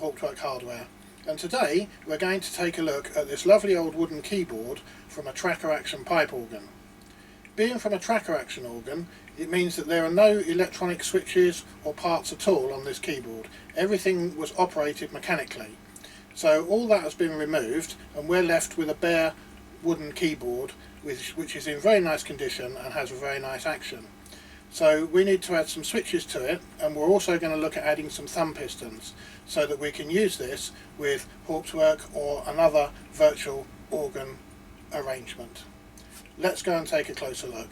Hauptwerk Hardware, and today we're going to take a look at this lovely old wooden keyboard from a tracker action pipe organ. Being from a tracker action organ, it means that there are no electronic switches or parts at all on this keyboard. Everything was operated mechanically. So all that has been removed and we're left with a bare wooden keyboard which is in very nice condition and has a very nice action. So we need to add some switches to it, and we're also going to look at adding some thumb pistons so that we can use this with Hauptwerk or another virtual organ arrangement. Let's go and take a closer look.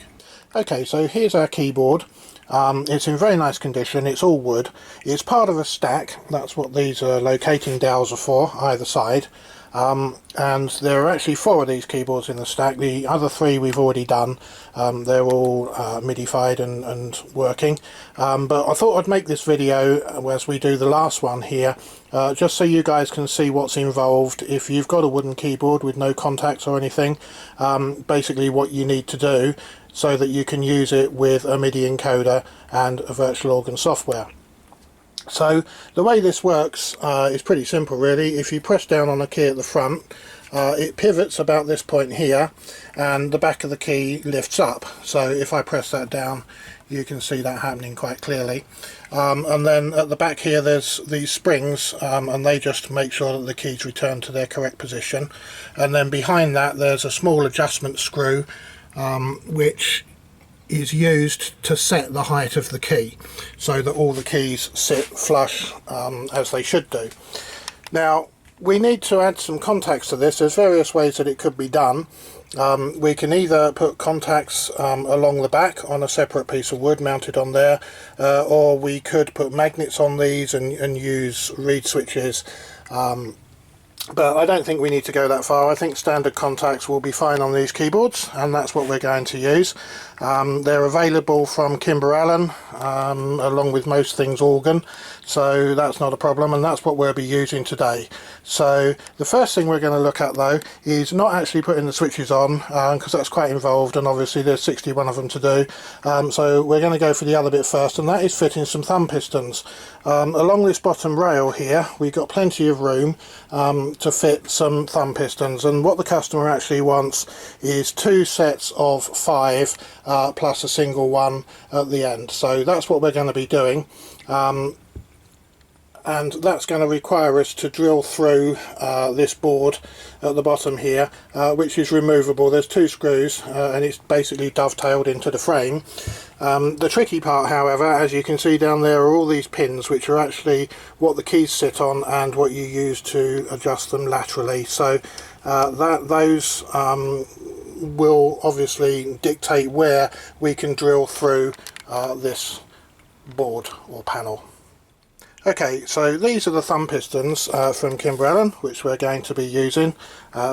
Okay, so here's our keyboard. It's in very nice condition, it's all wood. It's part of a stack, that's what these locating dowels are for, either side. And there are actually 4 of these keyboards in the stack. The other 3 we've already done. They're all Midi-fied and working. But I thought I'd make this video as we do the last one here, just so you guys can see what's involved if you've got a wooden keyboard with no contacts or anything. Basically what you need to do so that you can use it with a Midi encoder and a virtual organ software. So the way this works is pretty simple really. If you press down on the key at the front, it pivots about this point here and the back of the key lifts up. So if I press that down, you can see that happening quite clearly. And then at the back here there's these springs, and they just make sure that the keys return to their correct position. And then behind that there's a small adjustment screw which is used to set the height of the key so that all the keys sit flush as they should do. Now we need to add some contacts to this. There's various ways that it could be done. We can either put contacts along the back on a separate piece of wood mounted on there, or we could put magnets on these and use reed switches. But I don't think we need to go that far. I think standard contacts will be fine on these keyboards, and that's what we're going to use. They're available from Kimber Allen, along with most things organ, so that's not a problem, and that's what we'll be using today. So the first thing we're going to look at though is not actually putting the switches on, because that's quite involved and obviously there's 61 of them to do. So we're going to go for the other bit first, and that is fitting some thumb pistons. Along this bottom rail here we've got plenty of room to fit some thumb pistons, and what the customer actually wants is 2 sets of 5 plus a single one at the end. So that's what we're going to be doing, and that's going to require us to drill through this board at the bottom here, which is removable. There's 2 screws and it's basically dovetailed into the frame. The tricky part, however, as you can see down there, are all these pins which are actually what the keys sit on and what you use to adjust them laterally. So those will obviously dictate where we can drill through this board or panel. Okay, so these are the thumb pistons from Kimber Allen, which we're going to be using.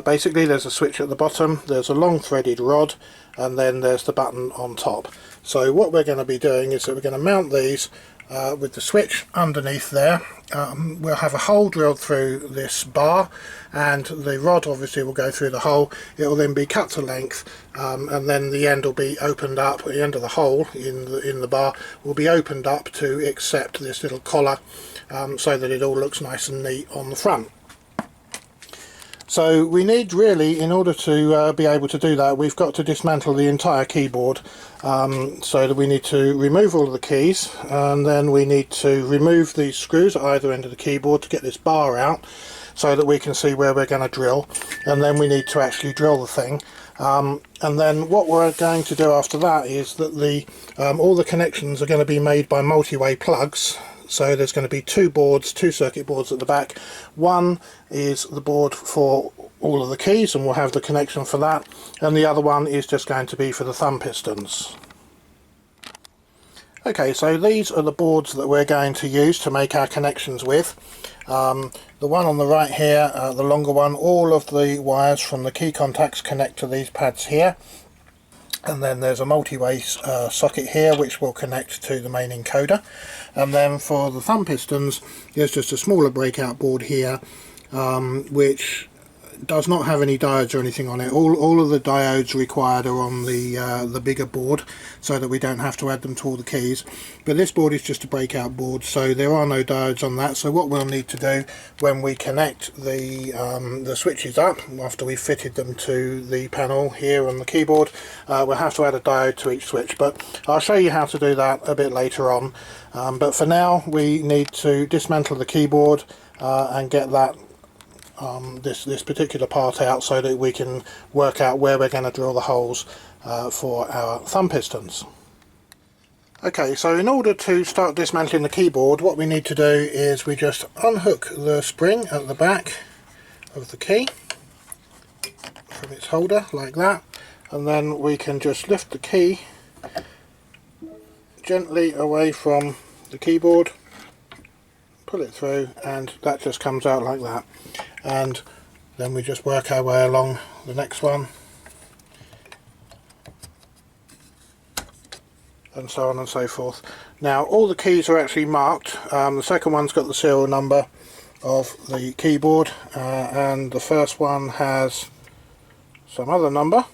Basically there's a switch at the bottom, there's a long threaded rod, and then there's the button on top. So what we're going to be doing is that we're going to mount these with the switch underneath there. We'll have a hole drilled through this bar, and the rod obviously will go through the hole. It will then be cut to length, and then the end will be opened up. The end of the hole in the bar will be opened up to accept this little collar, so that it all looks nice and neat on the front. So we need really, in order to be able to do that, we've got to dismantle the entire keyboard. So that we need to remove all of the keys, and then we need to remove these screws at either end of the keyboard to get this bar out so that we can see where we're going to drill, and then we need to actually drill the thing. And then what we're going to do after that is that all the connections are going to be made by multi-way plugs. So there's going to be 2 boards, 2 circuit boards at the back. One is the board for all of the keys, and we'll have the connection for that, and the other one is just going to be for the thumb pistons. Okay, so these are the boards that we're going to use to make our connections with. The one on the right here, the longer one, all of the wires from the key contacts connect to these pads here. And then there's a multi-way socket here which will connect to the main encoder. And then for the thumb pistons, there's just a smaller breakout board here, which does not have any diodes or anything on it. All of the diodes required are on the bigger board, so that we don't have to add them to all the keys. But this board is just a breakout board, so there are no diodes on that. So what we'll need to do when we connect the switches up, after we've fitted them to the panel here on the keyboard, we'll have to add a diode to each switch. But I'll show you how to do that a bit later on. But for now, we need to dismantle the keyboard and get that this particular part out, so that we can work out where we're going to drill the holes for our thumb pistons. Okay, so in order to start dismantling the keyboard, what we need to do is we just unhook the spring at the back of the key from its holder like that, and then we can just lift the key gently away from the keyboard, pull it through, and that just comes out like that. And then we just work our way along the next one, and so on and so forth. Now all the keys are actually marked. The second one's got the serial number of the keyboard, and the first one has some other number.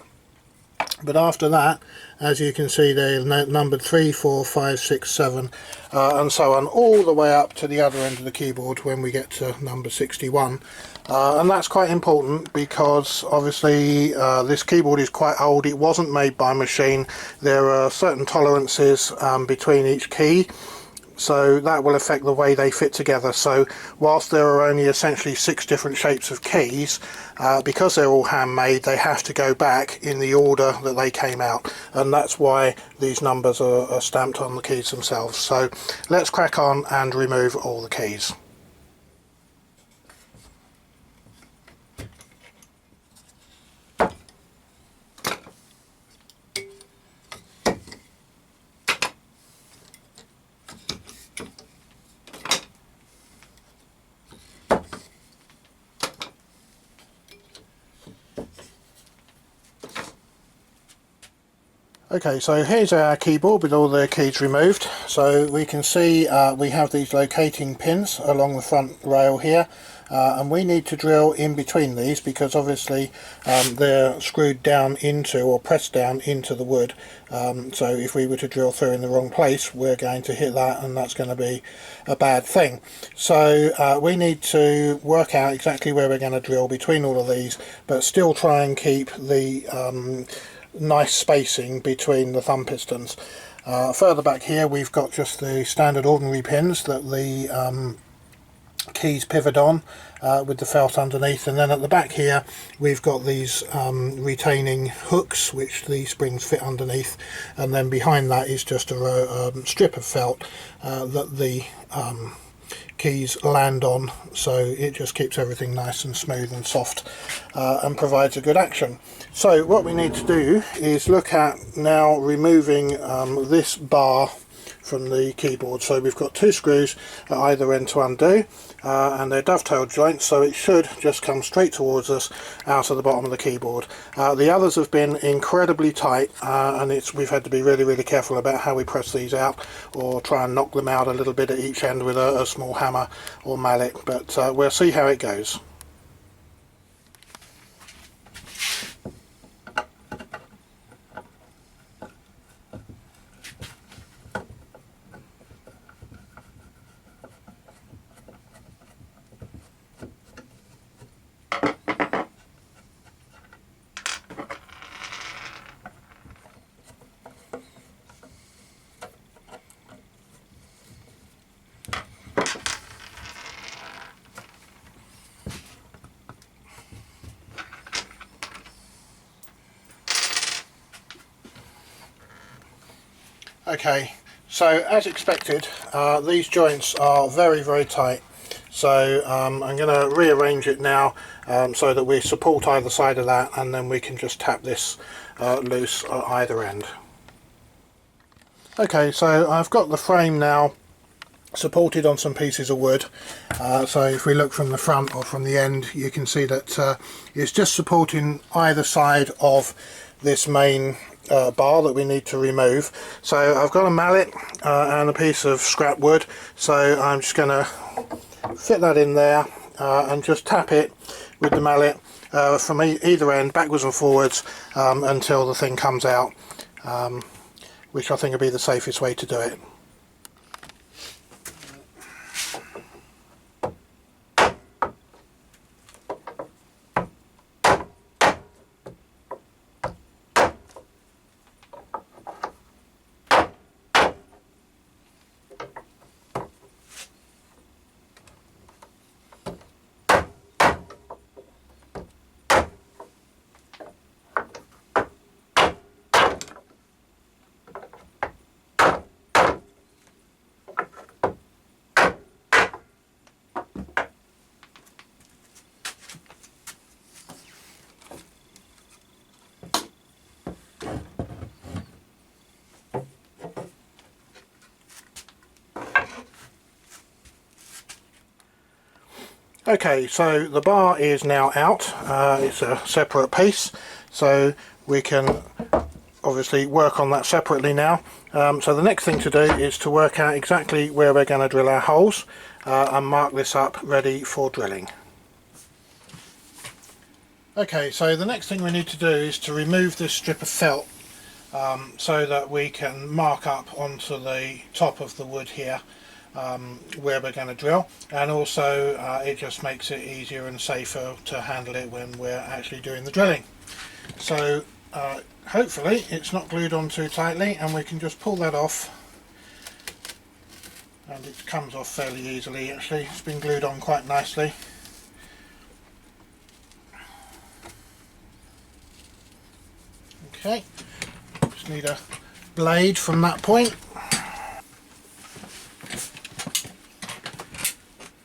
But after that, as you can see, they're numbered 3, 4, 5, 6, 7, and so on, all the way up to the other end of the keyboard when we get to number 61. And that's quite important, because obviously this keyboard is quite old. It wasn't made by machine. There are certain tolerances between each key, so that will affect the way they fit together. So whilst there are only essentially 6 different shapes of keys, because they're all handmade, they have to go back in the order that they came out, and that's why these numbers are stamped on the keys themselves. So let's crack on and remove all the keys. Okay, so here's our keyboard with all the keys removed. So we can see we have these locating pins along the front rail here, and we need to drill in between these, because obviously they're screwed down into, or pressed down into the wood. So if we were to drill through in the wrong place, we're going to hit that, and that's going to be a bad thing. So we need to work out exactly where we're going to drill between all of these, but still try and keep the nice spacing between the thumb pistons. Further back here we've got just the standard ordinary pins that the keys pivot on, with the felt underneath, and then at the back here we've got these retaining hooks which the springs fit underneath, and then behind that is just a strip of felt that the keys land on, so it just keeps everything nice and smooth and soft, and provides a good action. So what we need to do is look at now removing this bar from the keyboard. So we've got 2 screws at either end to undo, and they're dovetail joints, so it should just come straight towards us out of the bottom of the keyboard. The others have been incredibly tight, and we've had to be really careful about how we press these out, or try and knock them out a little bit at each end with a small hammer or mallet, but we'll see how it goes. Okay, so as expected, these joints are very tight, so I'm going to rearrange it now so that we support either side of that, and then we can just tap this loose at either end. Okay, so I've got the frame now supported on some pieces of wood, so if we look from the front or from the end, you can see that it's just supporting either side of this main bar that we need to remove. So I've got a mallet and a piece of scrap wood, so I'm just going to fit that in there and just tap it with the mallet from either end, backwards and forwards, until the thing comes out, which I think would be the safest way to do it. Okay, so the bar is now out. It's a separate piece, so we can obviously work on that separately now. So the next thing to do is to work out exactly where we're going to drill our holes and mark this up ready for drilling. Okay, so the next thing we need to do is to remove this strip of felt so that we can mark up onto the top of the wood here where we're going to drill, and also it just makes it easier and safer to handle it when we're actually doing the drilling. So hopefully it's not glued on too tightly, and we can just pull that off, and it comes off fairly easily. Actually, it's been glued on quite nicely. Okay, just need a blade from that point.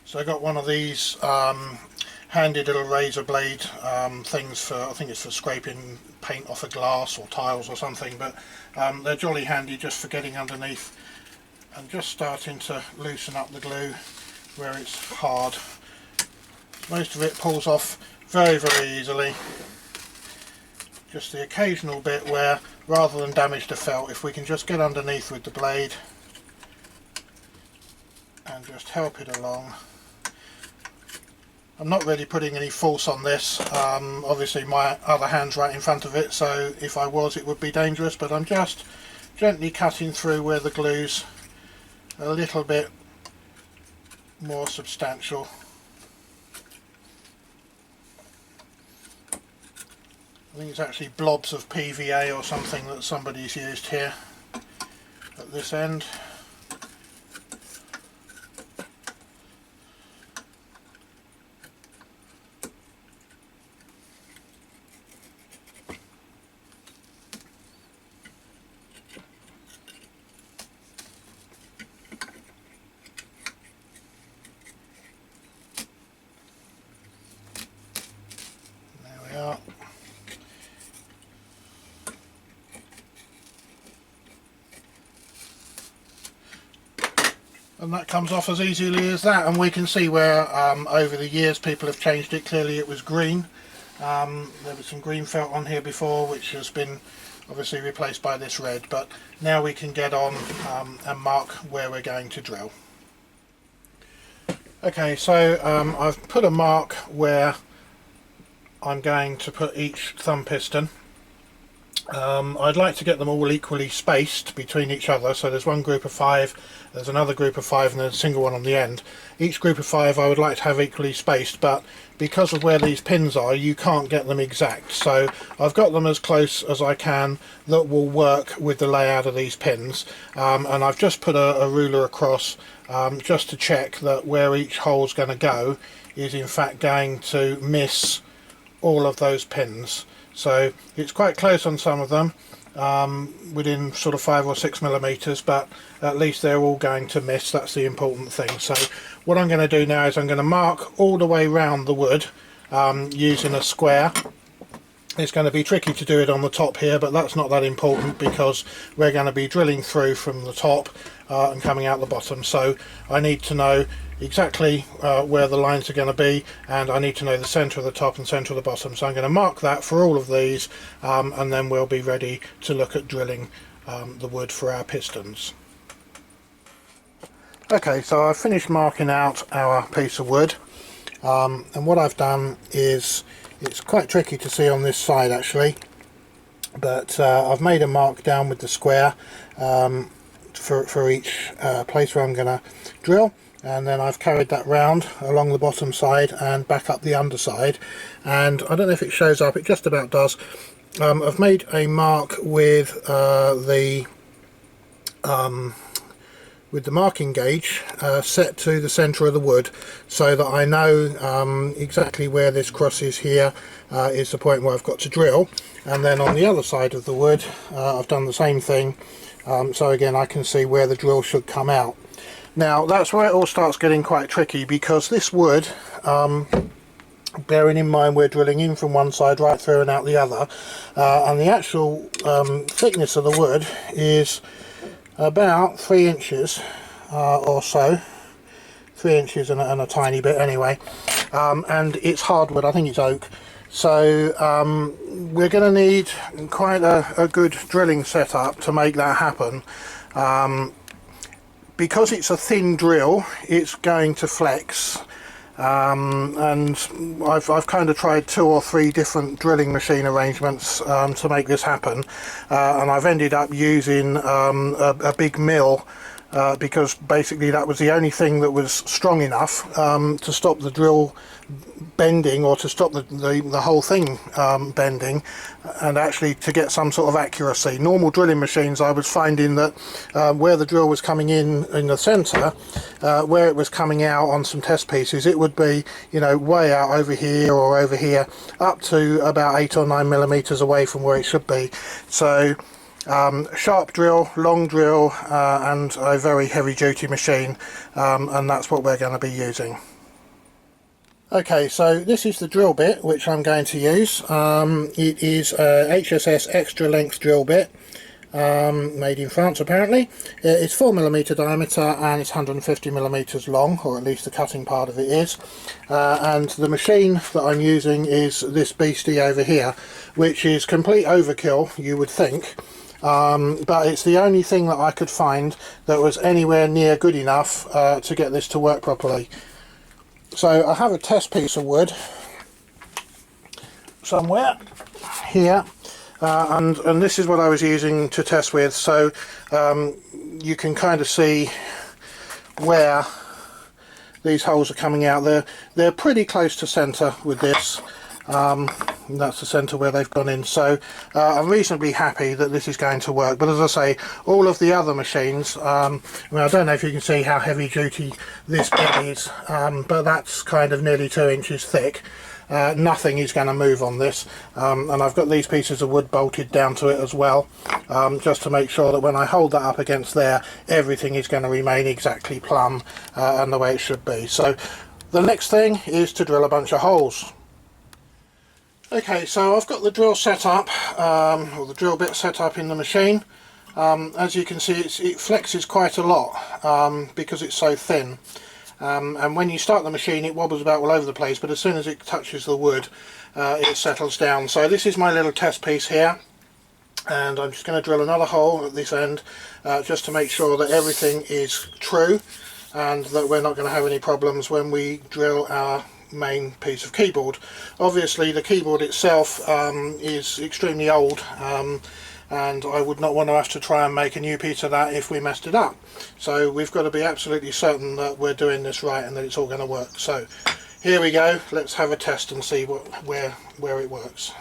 So I got one of these handy little razor blade things for, I think it's for scraping paint off a glass or tiles or something, but they're jolly handy just for getting underneath and just starting to loosen up the glue where it's hard. Most of it pulls off very, very easily. Just the occasional bit where, rather than damage the felt, if we can just get underneath with the blade and just help it along. I'm not really putting any force on this, obviously my other hand's right in front of it, so if I was it would be dangerous, but I'm just gently cutting through where the glue's a little bit more substantial. I think it's actually blobs of PVA or something that somebody's used here at this end. There we are. And that comes off as easily as that, and we can see where over the years people have changed it. Clearly it was green. There was some green felt on here before, which has been obviously replaced by this red, but now we can get on and mark where we're going to drill. Okay, so I've put a mark where I'm going to put each thumb piston. I'd like to get them all equally spaced between each other, so there's one group of 5, there's another group of 5, and there's a single one on the end. Each group of 5 I would like to have equally spaced, but because of where these pins are you can't get them exact, so I've got them as close as I can that will work with the layout of these pins, and I've just put a ruler across just to check that where each hole's going to go is in fact going to miss all of those pins. So it's quite close on some of them, within sort of 5 or 6 millimeters, but at least they're all going to miss. That's the important thing. So what I'm going to do now is I'm going to mark all the way round the wood using a square. It's going to be tricky to do it on the top here, but that's not that important because we're going to be drilling through from the top and coming out the bottom. So I need to know exactly where the lines are going to be, and I need to know the centre of the top and centre of the bottom. So I'm going to mark that for all of these, and then we'll be ready to look at drilling the wood for our pistons. Okay, so I've finished marking out our piece of wood. and what I've done is, it's quite tricky to see on this side actually, but I've made a mark down with the square for each place where I'm going to drill, and then I've carried that round along the bottom side and back up the underside, and I don't know if it shows up, it just about does. I've made a mark with the marking gauge set to the centre of the wood, so that I know exactly where this crosses here is the point where I've got to drill. And then on the other side of the wood I've done the same thing, so again I can see where the drill should come out. Now that's where it all starts getting quite tricky, because this wood, bearing in mind we're drilling in from one side right through and out the other, and the actual thickness of the wood is about 3 inches or so, 3 inches and a tiny bit anyway, and it's hardwood, I think it's oak, so we're going to need quite a good drilling setup to make that happen. Because it's a thin drill, it's going to flex, and I've kind of tried 2 or 3 different drilling machine arrangements to make this happen, and I've ended up using a big mill, because basically that was the only thing that was strong enough to stop the drill bending, or to stop the whole thing bending, and actually to get some sort of accuracy. Normal drilling machines, I was finding that where the drill was coming in the centre, where it was coming out on some test pieces, it would be, you know, way out over here or over here, up to about 8 or 9 millimeters away from where it should be. So sharp drill, long drill, and a very heavy duty machine, and that's what we're going to be using. Okay, so this is the drill bit which I'm going to use. It is a HSS extra length drill bit, made in France apparently. It's 4mm diameter and it's 150mm long, or at least the cutting part of it is. And the machine that I'm using is this beastie over here, which is complete overkill, you would think. But it's the only thing that I could find that was anywhere near good enough to get this to work properly. So I have a test piece of wood somewhere here, and this is what I was using to test with, so you can kind of see where these holes are coming out. They're pretty close to centre with this. That's the centre where they've gone in, so I'm reasonably happy that this is going to work. But as I say, all of the other machines, I mean, I don't know if you can see how heavy duty this bit is, but that's kind of nearly 2 inches thick. Nothing is going to move on this, and I've got these pieces of wood bolted down to it as well, just to make sure that when I hold that up against there, everything is going to remain exactly plumb and the way it should be. So the next thing is to drill a bunch of holes. Okay, so I've got the drill set up, or the drill bit set up in the machine. As you can see, it flexes quite a lot because it's so thin. And when you start the machine, it wobbles about all over the place, but as soon as it touches the wood, it settles down. So this is my little test piece here, and I'm just going to drill another hole at this end, just to make sure that everything is true and that we're not going to have any problems when we drill our main piece of keyboard. Obviously the keyboard itself is extremely old, and I would not want to have to try and make a new piece of that if we messed it up. So we've got to be absolutely certain that we're doing this right and that it's all going to work. So here we go, let's have a test and see where it works.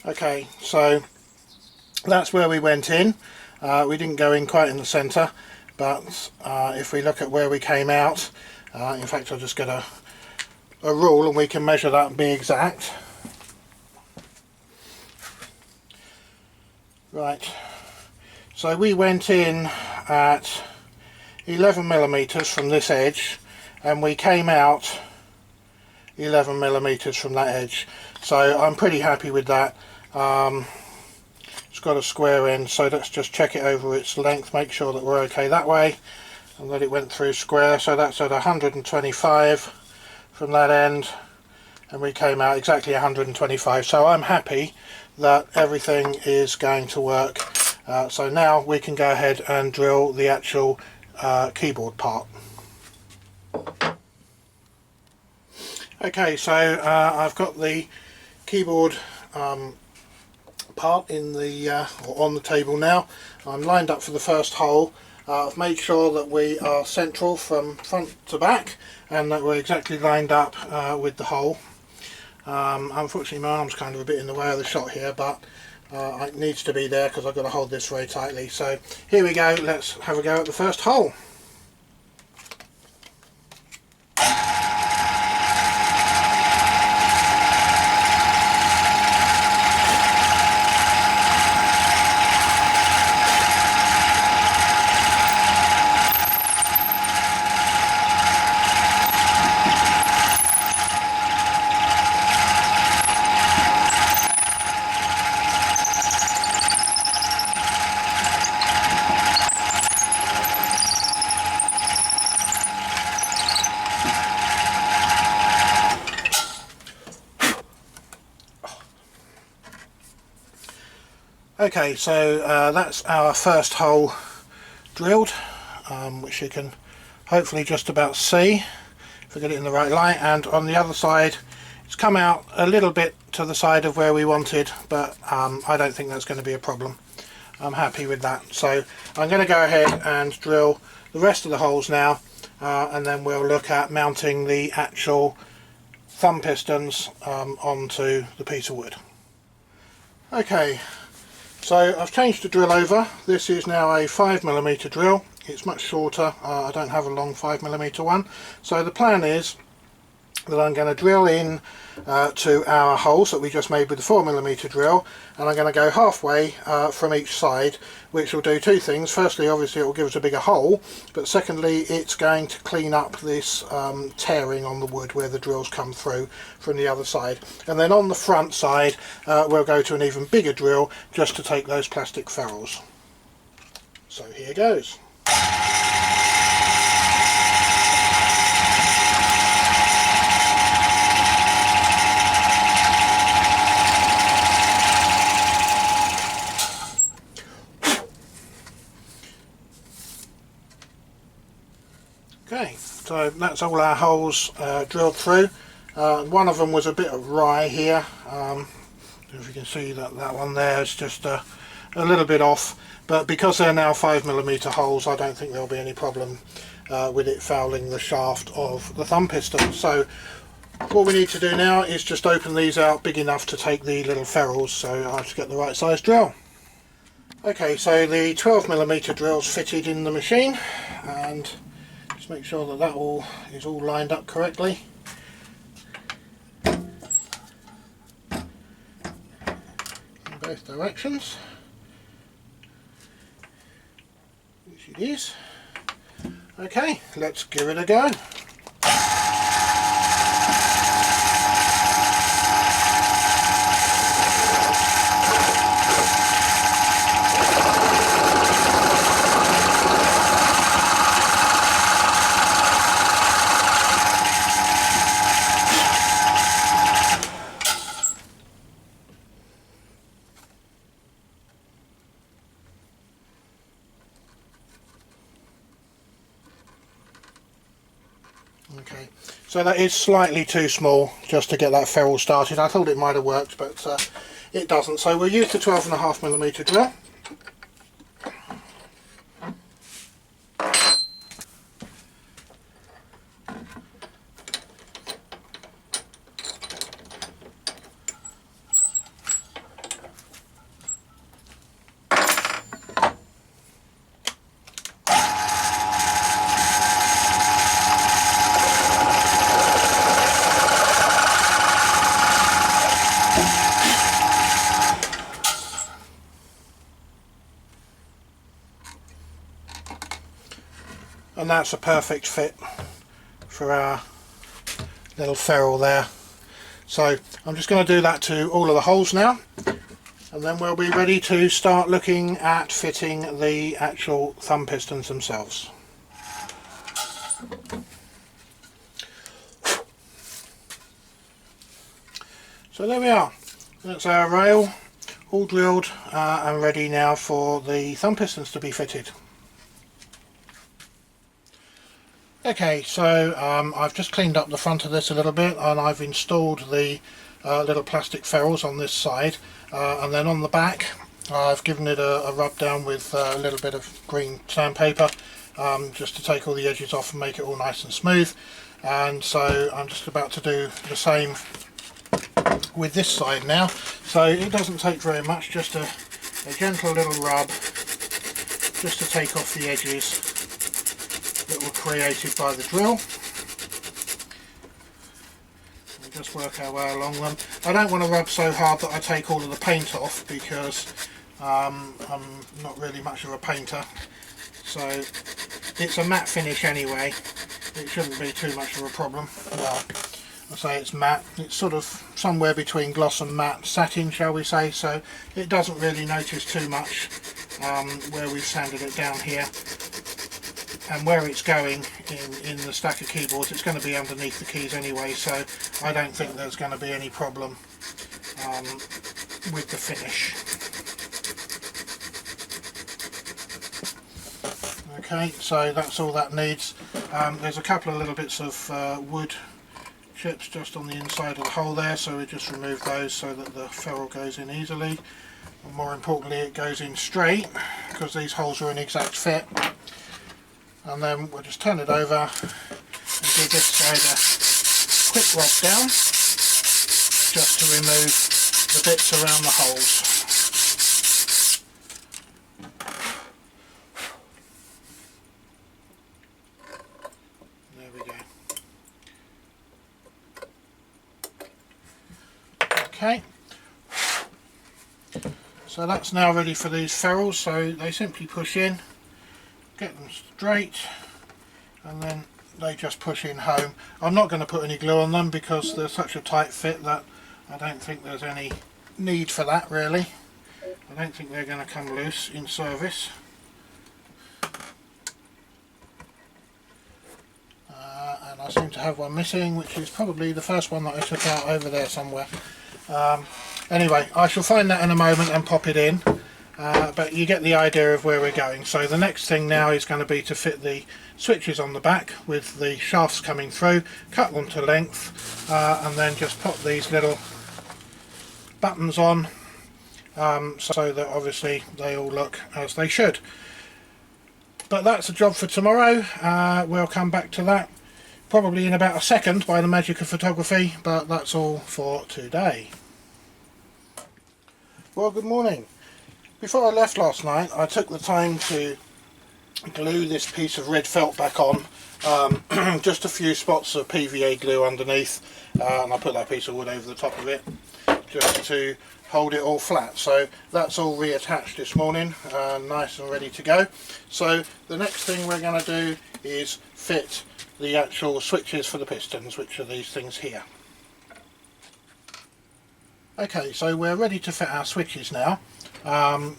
Okay, so that's where we went in. We didn't go in quite in the centre, but if we look at where we came out, in fact I'll just get a rule and we can measure that and be exact. Right, so we went in at 11mm from this edge, and we came out 11mm from that edge, so I'm pretty happy with that. It's got a square end, so let's just check it over its length, make sure that we're okay that way, and that it went through square. So that's at 125 from that end, and we came out exactly 125, so I'm happy that everything is going to work. So now we can go ahead and drill the actual keyboard part. Okay, so I've got the keyboard part in the or on the table now. I'm lined up for the first hole. I've made sure that we are central from front to back and that we're exactly lined up with the hole. Unfortunately my arm's kind of a bit in the way of the shot here, but it needs to be there because I've got to hold this very tightly. So here we go, let's have a go at the first hole. Okay, so that's our first hole drilled, which you can hopefully just about see if we get it in the right light, and on the other side it's come out a little bit to the side of where we wanted, but I don't think that's going to be a problem. I'm happy with that, so I'm going to go ahead and drill the rest of the holes now, and then we'll look at mounting the actual thumb pistons onto the piece of wood. Okay, so I've changed the drill over. This is now a 5mm drill. It's much shorter. I don't have a long 5mm one. So the plan is that I'm going to drill in to our holes that we just made with the 4mm drill, and I'm going to go halfway from each side, which will do two things. Firstly, obviously it will give us a bigger hole, but secondly it's going to clean up this tearing on the wood where the drills come through from the other side. And then on the front side we'll go to an even bigger drill just to take those plastic ferrules. So here goes. Okay, so that's all our holes drilled through. One of them was a bit of rye here. If you can see that one there is just a little bit off, but because they're now 5mm holes, I don't think there'll be any problem with it fouling the shaft of the thumb piston. So what we need to do now is just open these out big enough to take the little ferrules, so I have to get the right size drill. Okay, so the 12mm drill's fitted in the machine, and just make sure that that all is all lined up correctly. In both directions, which it is. Okay, let's give it a go. Okay, so that is slightly too small just to get that ferrule started. I thought it might have worked, but it doesn't. So we'll use the 12.5mm drill. And that's a perfect fit for our little ferrule there. So I'm just going to do that to all of the holes now, and then we'll be ready to start looking at fitting the actual thumb pistons themselves. So there we are, that's our rail all drilled and ready now for the thumb pistons to be fitted. Okay, so I've just cleaned up the front of this a little bit, and I've installed the little plastic ferrules on this side, and then on the back I've given it a rub down with a little bit of green sandpaper, just to take all the edges off and make it all nice and smooth. And so I'm just about to do the same with this side now. So it doesn't take very much, just a gentle little rub just to take off the edges that were created by the drill. We'll just work our way along them. I don't want to rub so hard that I take all of the paint off, because I'm not really much of a painter, so it's a matte finish anyway. It shouldn't be too much of a problem. Well, I say it's matte, it's sort of somewhere between gloss and matte, satin shall we say, so it doesn't really notice too much where we've sanded it down here. And where it's going in the stack of keyboards, it's going to be underneath the keys anyway, so I don't think there's going to be any problem with the finish. Okay, so that's all that needs. There's a couple of little bits of wood chips just on the inside of the hole there, so we just remove those so that the ferrule goes in easily. And more importantly, it goes in straight, because these holes are an exact fit. And then we'll just turn it over and give this side a quick rub down, just to remove the bits around the holes. There we go. Okay, so that's now ready for these ferrules, so they simply push in, get them straight, and then they just push in home. I'm not going to put any glue on them because they're such a tight fit that I don't think there's any need for that really. I don't think they're going to come loose in service. And I seem to have one missing, which is probably the first one that I took out over there somewhere. Anyway, I shall find that in a moment and pop it in. But you get the idea of where we're going. So the next thing now is going to be to fit the switches on the back with the shafts coming through, cut them to length, and then just pop these little buttons on, so that obviously they all look as they should. But that's a job for tomorrow. We'll come back to that probably in about a second by the magic of photography, but that's all for today. Well, good morning. Before I left last night, I took the time to glue this piece of red felt back on, just a few spots of PVA glue underneath, and I put that piece of wood over the top of it just to hold it all flat. So that's all reattached this morning, nice and ready to go. So the next thing we're going to do is fit the actual switches for the pistons, which are these things here. Okay, so we're ready to fit our switches now.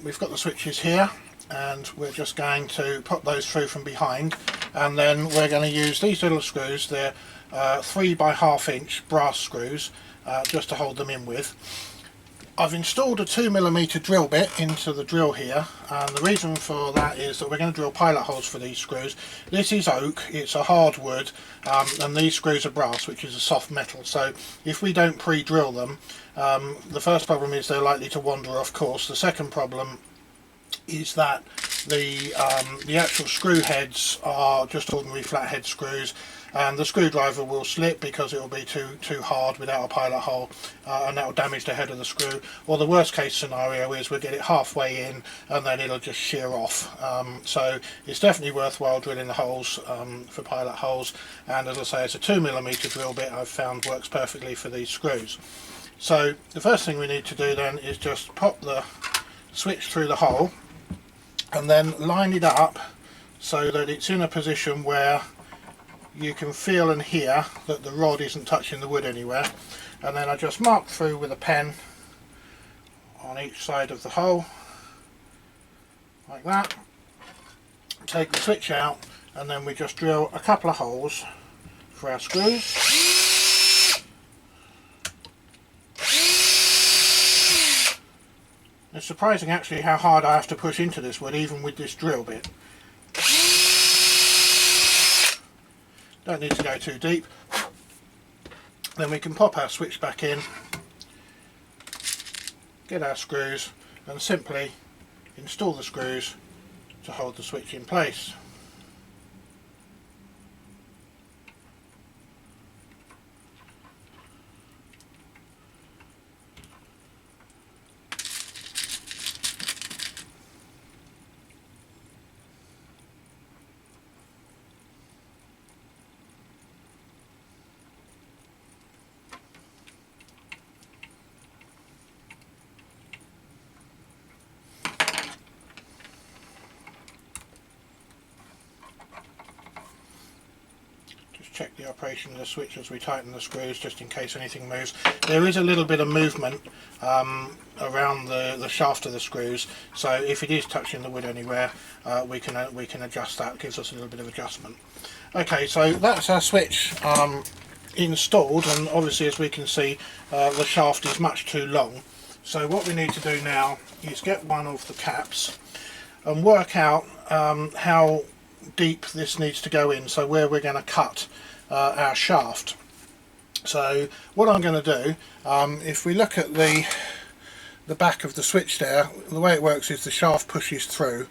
We've got the switches here, and we're just going to pop those through from behind, and then we're going to use these little screws. They're 3 by 1/2 inch brass screws, just to hold them in with. I've installed a 2mm drill bit into the drill here, and the reason for that is that we're going to drill pilot holes for these screws. This is oak, it's a hard wood, and these screws are brass, which is a soft metal, so if we don't pre-drill them, the first problem is they're likely to wander off course. The second problem is that the actual screw heads are just ordinary flathead screws, and the screwdriver will slip because it will be too hard without a pilot hole, and that will damage the head of the screw. Or the worst case scenario is we'll get it halfway in and then it'll just shear off. So it's definitely worthwhile drilling the holes for pilot holes, and as I say, it's a 2mm drill bit I've found works perfectly for these screws. So the first thing we need to do then is just pop the switch through the hole and then line it up so that it's in a position where you can feel and hear that the rod isn't touching the wood anywhere. And then I just mark through with a pen on each side of the hole, like that. Take the switch out, and then we just drill a couple of holes for our screws. It's surprising actually how hard I have to push into this wood, even with this drill bit. Don't need to go too deep. Then we can pop our switch back in, get our screws, and simply install the screws to hold the switch in place. Check the operation of the switch as we tighten the screws, just in case anything moves. There is a little bit of movement around the shaft of the screws, so if it is touching the wood anywhere, we can adjust that. It gives us a little bit of adjustment. Okay, so that's our switch installed, and obviously, as we can see, the shaft is much too long. So what we need to do now is get one of the caps and work out how deep this needs to go in, so where we're going to cut our shaft. So what I'm going to do, if we look at the back of the switch there, the way it works is the shaft pushes through,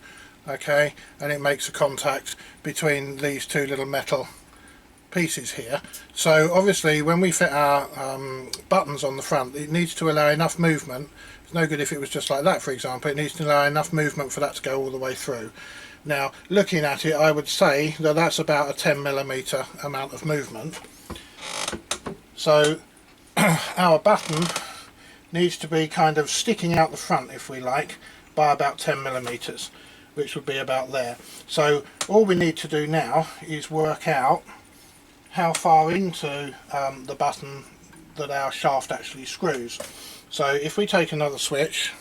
okay, and it makes a contact between these two little metal pieces here. So obviously when we fit our buttons on the front, it needs to allow enough movement. It's no good if it was just like that, for example. It needs to allow enough movement for that to go all the way through. Now, looking at it, I would say that that's about a 10mm amount of movement. So our button needs to be kind of sticking out the front, if we like, by about 10mm, which would be about there. So all we need to do now is work out how far into the button that our shaft actually screws. So if we take another switch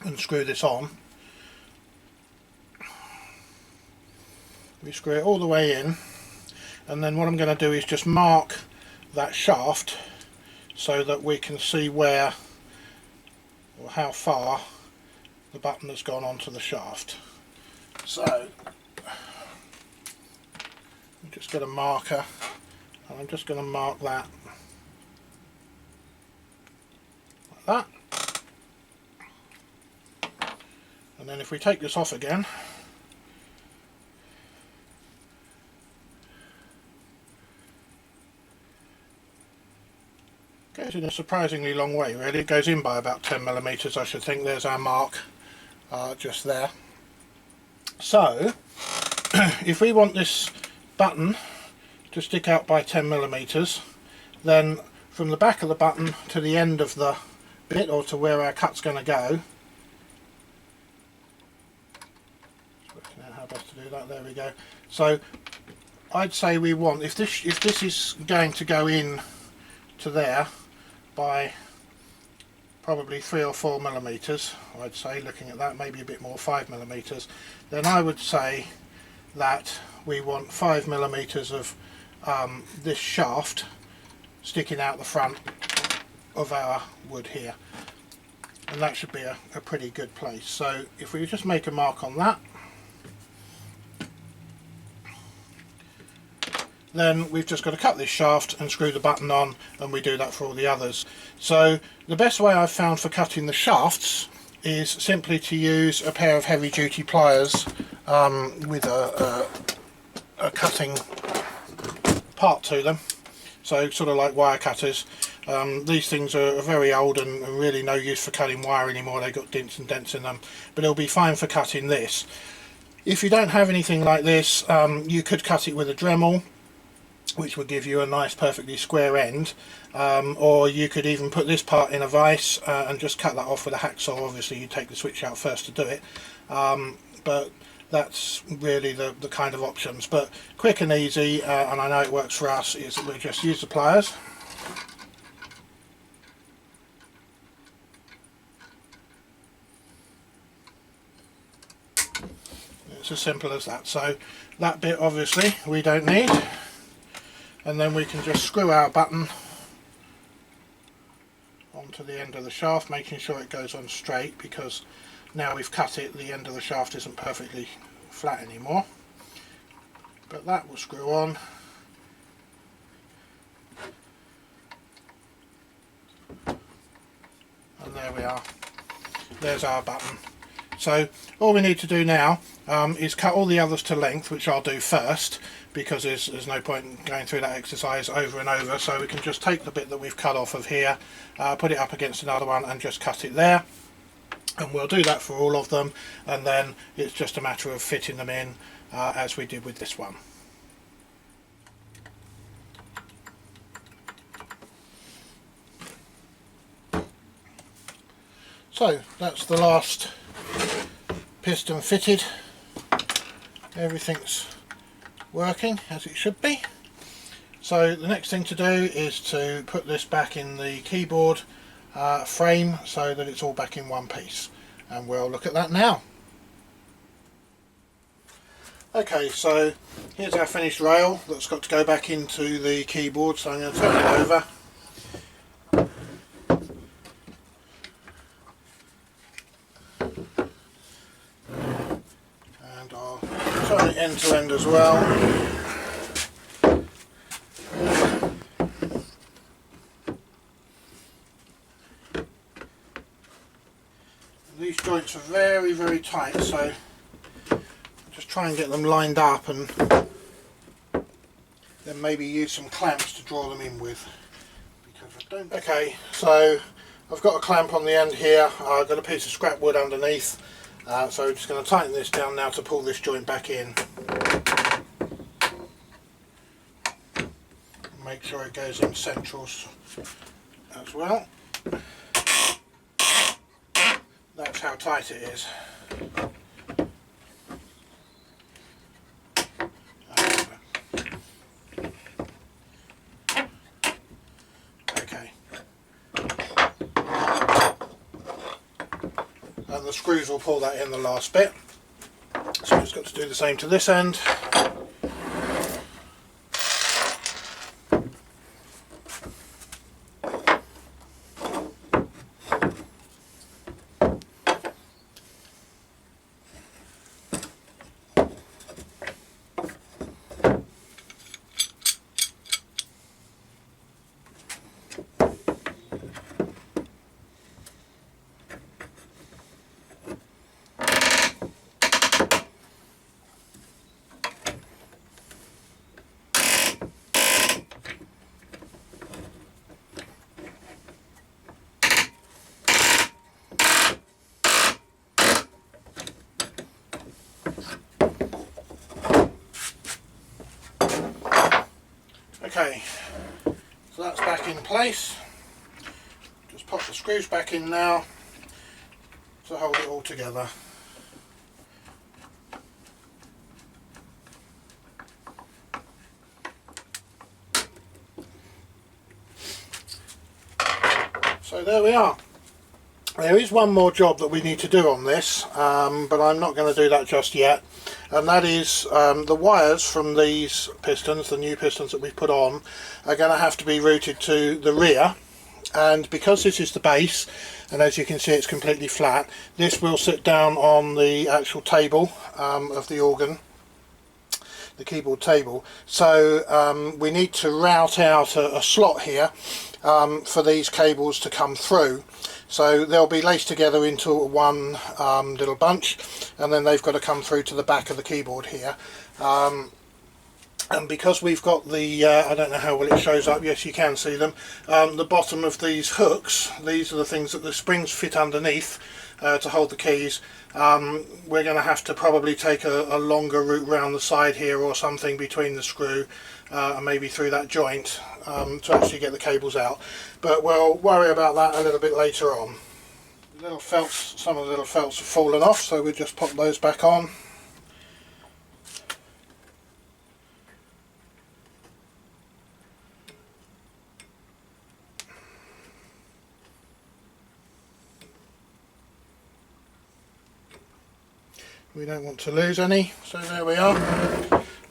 and screw this on, we screw it all the way in, and then what I'm going to do is just mark that shaft so that we can see where or how far the button has gone onto the shaft. So I'm just going to marker, and I'm just going to mark that like that. And then if we take this off again, goes in a surprisingly long way, really. It goes in by about 10mm, I should think. There's our mark just there. So if we want this button to stick out by 10mm, then from the back of the button to the end of the bit, or to where our cut's going to go, just working out how best to do that, there we go. So I'd say we want, if this is going to go in to there by probably 3 or 4mm, I'd say, looking at that, maybe a bit more, 5mm, then I would say that we want 5mm of this shaft sticking out the front of our wood here, and that should be a pretty good place. So if we just make a mark on that, then we've just got to cut this shaft and screw the button on, and we do that for all the others. So the best way I've found for cutting the shafts is simply to use a pair of heavy duty pliers with a cutting part to them, so sort of like wire cutters. These things are very old and really no use for cutting wire anymore. They've got dints and dents in them, but it'll be fine for cutting this. If you don't have anything like this, you could cut it with a Dremel, which would give you a nice perfectly square end, or you could even put this part in a vise and just cut that off with a hacksaw. Obviously you take the switch out first to do it, but that's really the kind of options. But quick and easy, and I know it works for us, is that we just use the pliers. It's as simple as that. So that bit obviously we don't need, and then we can just screw our button onto the end of the shaft, making sure it goes on straight, because now we've cut it, the end of the shaft isn't perfectly flat anymore. But that will screw on. And there we are. There's our button. So all we need to do now is cut all the others to length, which I'll do first, because there's no point in going through that exercise over and over. So we can just take the bit that we've cut off of here, put it up against another one and just cut it there. And we'll do that for all of them, and then it's just a matter of fitting them in as we did with this one. So that's the last piston fitted. Everything's working as it should be. So the next thing to do is to put this back in the keyboard frame so that it's all back in one piece, and we'll look at that now. Okay, so here's our finished rail that's got to go back into the keyboard, so I'm going to turn it over. And I'll turn it end to end as well. These joints are very, very tight, so just try and get them lined up, and then maybe use some clamps to draw them in with. Because I don't. Okay, so I've got a clamp on the end here. I've got a piece of scrap wood underneath, so I'm just going to tighten this down now to pull this joint back in. Make sure it goes in centrals as well. That's how tight it is. Okay. And the screws will pull that in the last bit. So I've just got to do the same to this end. Okay, so that's back in place. Just pop the screws back in now to hold it all together. So there we are. There is one more job that we need to do on this, but I'm not going to do that just yet. And that is the wires from these pistons, the new pistons that we've put on, are going to have to be routed to the rear. And because this is the base, and as you can see it's completely flat, this will sit down on the actual table of the organ, the keyboard table. So we need to route out a slot here for these cables to come through. So they'll be laced together into one little bunch, and then they've got to come through to the back of the keyboard here. And because we've got the, I don't know how well it shows up, yes you can see them, the bottom of these hooks, these are the things that the springs fit underneath to hold the keys. We're going to have to probably take a longer route round the side here or something between the screw and maybe through that joint to actually get the cables out. But we'll worry about that a little bit later on. The little felts, some of the little felts have fallen off, so we'll just pop those back on. We don't want to lose any, so there we are.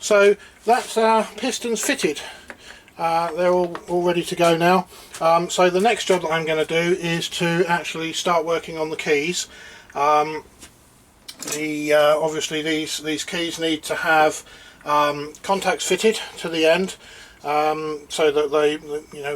So that's our pistons fitted. They're all ready to go now. So the next job that I'm going to do is to actually start working on the keys. Obviously these keys need to have contacts fitted to the end, so that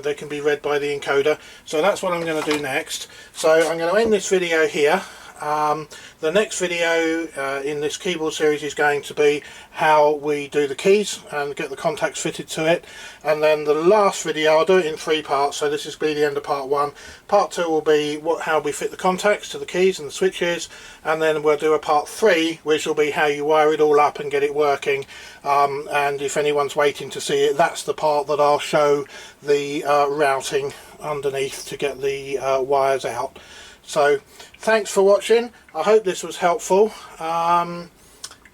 they can be read by the encoder. So that's what I'm going to do next. So I'm going to end this video here. The next video in this keyboard series is going to be how we do the keys and get the contacts fitted to it, and then the last video I'll do it in 3 parts, so this is be the end of part 1. Part 2 will be how we fit the contacts to the keys and the switches, and then we'll do a part 3 which will be how you wire it all up and get it working. And if anyone's waiting to see it, that's the part that I'll show the routing underneath to get the wires out. So thanks for watching. I hope this was helpful, and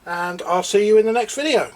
I'll see you in the next video.